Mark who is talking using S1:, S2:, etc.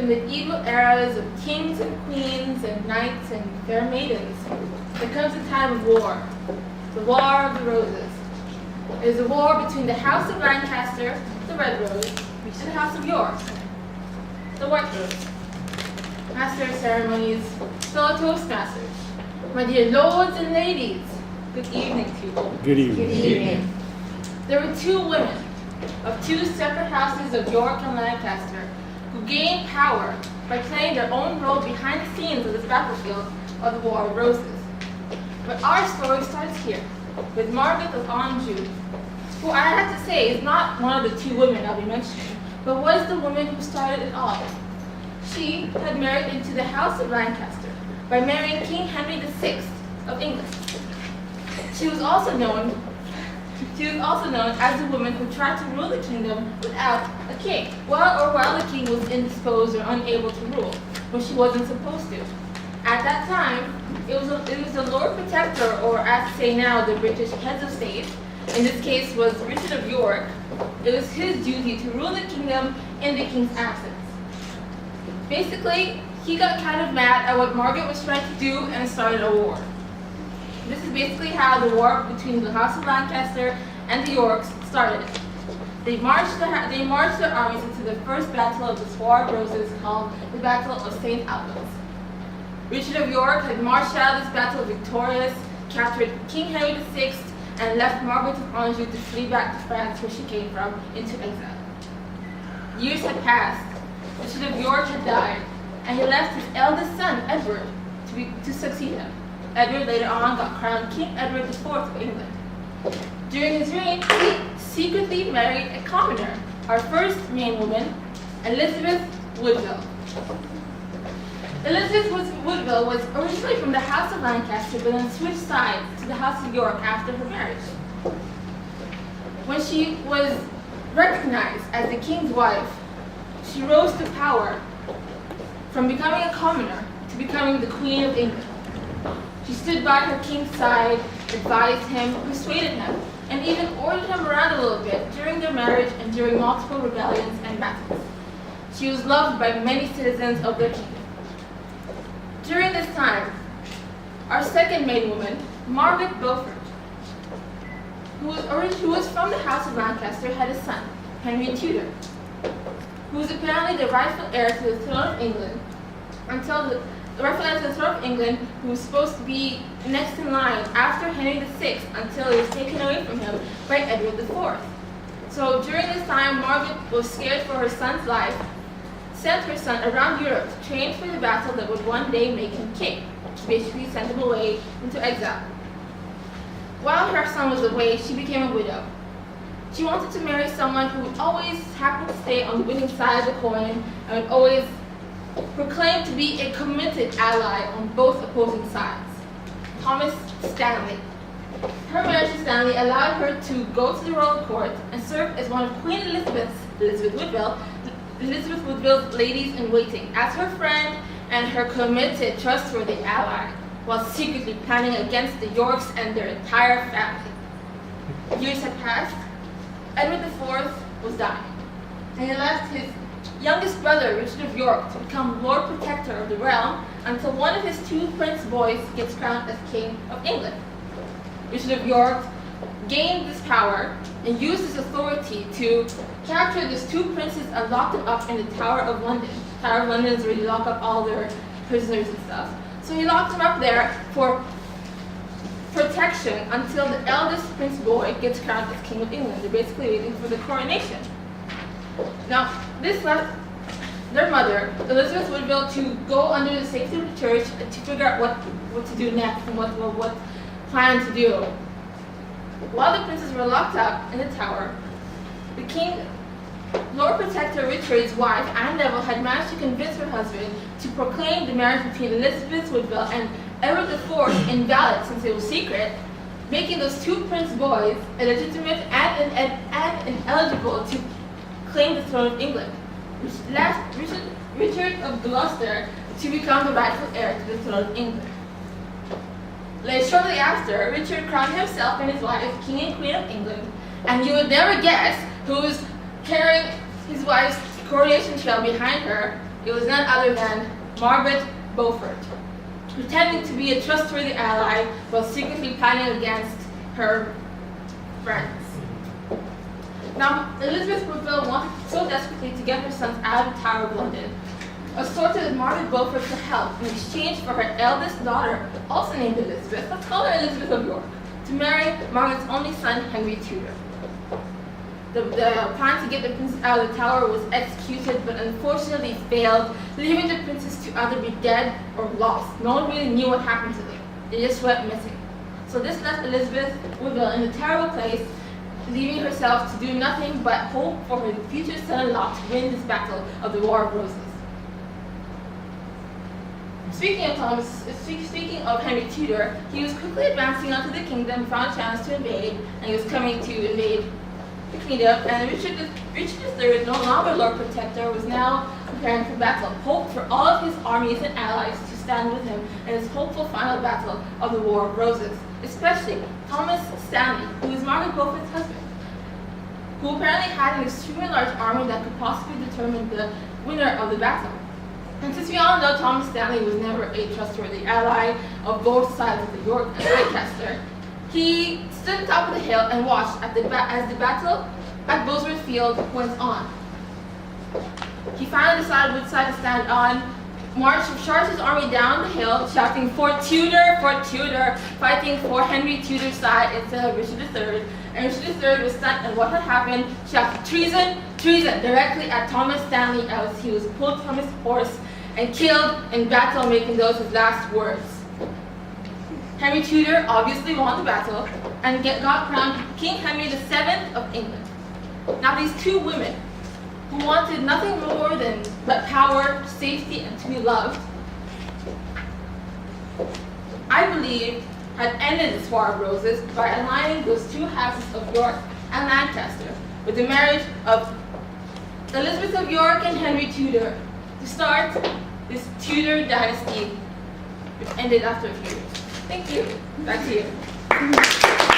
S1: the medieval eras of kings and queens and knights and fair maidens, there comes a time of war, the War of the Roses. It is a war between the House of Lancaster, the Red Rose, and the House of York, the White Rose. Master of Ceremonies, fellow Toastmasters, my dear lords and ladies, good evening to you all.
S2: Good evening.
S3: Good evening.
S1: There were two women of two separate houses of York and Lancaster who gained power by playing their own role behind the scenes of this battlefield of the War of Roses. But our story starts here, with Margaret of Anjou, who I have to say is not one of the two women I'll be mentioning, but was the woman who started it all. She had married into the House of Lancaster by marrying King Henry VI of England. She was also known as the woman who tried to rule the kingdom without a king, while the king was indisposed or unable to rule, when she wasn't supposed to. At that time, it was the Lord Protector, or as to say now, the British heads of state. In this case was Richard of York. It was his duty to rule the kingdom in the king's absence. Basically, he got kind of mad at what Margaret was trying to do and started a war. This is basically how the war between the House of Lancaster and the Yorks started. They marched their armies into the first battle of this War of Roses called the Battle of St. Albans. Richard of York had marched out of this battle victorious, captured King Henry VI, and left Margaret of Anjou to flee back to France, where she came from, into exile. Years had passed. Richard of York had died, and he left his eldest son, Edward, to succeed him. Edward later on got crowned King Edward IV of England. During his reign, he secretly married a commoner, our first main woman, Elizabeth Woodville. Elizabeth Woodville was originally from the House of Lancaster, but then switched sides to the House of York after her marriage. When she was recognized as the king's wife, she rose to power from becoming a commoner to becoming the Queen of England. She stood by her king's side, advised him, persuaded him, and even ordered him around a little bit during their marriage and during multiple rebellions and battles. She was loved by many citizens of their kingdom. During this time, our second main woman, Margaret Beaufort, who was from the House of Lancaster, had a son, Henry Tudor, who was apparently the rightful heir to the throne of England, who was supposed to be next in line after Henry VI until it was taken away from him by Edward IV. So during this time, Margaret was scared for her son's life, sent her son around Europe to train for the battle that would one day make him king. She basically sent him away into exile. While her son was away, she became a widow. She wanted to marry someone who would always happen to stay on the winning side of the coin and would always proclaim to be a committed ally on both opposing sides. Thomas Stanley. Her marriage to Stanley allowed her to go to the royal court and serve as one of Queen Elizabeth Woodville's ladies-in-waiting, as her friend and her committed, trustworthy ally, while secretly planning against the Yorks and their entire family. Years had passed. Edward IV was dying, and he left his youngest brother, Richard of York, to become Lord Protector of the realm until one of his two prince boys gets crowned as King of England. Richard of York gained this power and used his authority to capture these two princes and lock them up in the Tower of London. The Tower of London is where you lock up all their prisoners and stuff. So he locked them up there for protection until the eldest prince boy gets crowned as King of England. They're basically waiting for the coronation. Now, this left their mother, Elizabeth Woodville, to go under the safety of the church and to figure out what to do next and what plan to do. While the princes were locked up in the tower, the king, Lord Protector Richard's wife, Anne Neville, had managed to convince her husband to proclaim the marriage between Elizabeth Woodville and Edward IV invalid since it was secret, making those two prince boys illegitimate and ineligible to claim the throne of England, which left Richard of Gloucester to become the rightful heir to the throne of England. Shortly after, Richard crowned himself and his wife King and Queen of England, and you would never guess who was carrying his wife's coronation trail behind her. It was none other than Margaret Beaufort, pretending to be a trustworthy ally while secretly planning against her friends. Now, Elizabeth Woodville wanted so desperately to get her sons out of the Tower of London, assorted Margaret Beaufort to help in exchange for her eldest daughter, also named Elizabeth, let's call her Elizabeth of York, to marry Margaret's only son, Henry Tudor. The plan to get the princess out of the tower was executed, but unfortunately failed, leaving the princess to either be dead or lost. No one really knew what happened to them. They just went missing. So this left Elizabeth Woodville in a terrible place, leaving herself to do nothing but hope for her future son-in-law to win this battle of the War of Roses. Speaking of Henry Tudor, he was quickly advancing onto the kingdom, found a chance to invade, and he was coming to invade the kingdom, and Richard III, no longer Lord Protector, was now preparing for battle, hoped for all of his armies and allies to stand with him in his hopeful final battle of the War of Roses, especially Thomas Stanley, who was Margaret Beaufort's husband, who apparently had an extremely large army that could possibly determine the winner of the battle. And since we all know Thomas Stanley was never a trustworthy ally of both sides of the York and Lancaster, he stood at the top of the hill and watched as the battle at Bosworth Field went on. He finally decided which side to stand on, charged his army down the hill, shouting, for Tudor, fighting for Henry Tudor's side instead of Richard III. And Richard III was stunned at what had happened, shouted, treason, treason, directly at Thomas Stanley as he was pulled from his horse and killed in battle, making those his last words. Henry Tudor obviously won the battle and got crowned King Henry VII of England. Now these two women, who wanted nothing more but power, safety, and to be loved, I believe had ended this War of Roses by aligning those two houses of York and Lancaster with the marriage of Elizabeth of York and Henry Tudor to start this Tudor dynasty, which ended after a few years. Thank you. Back to you.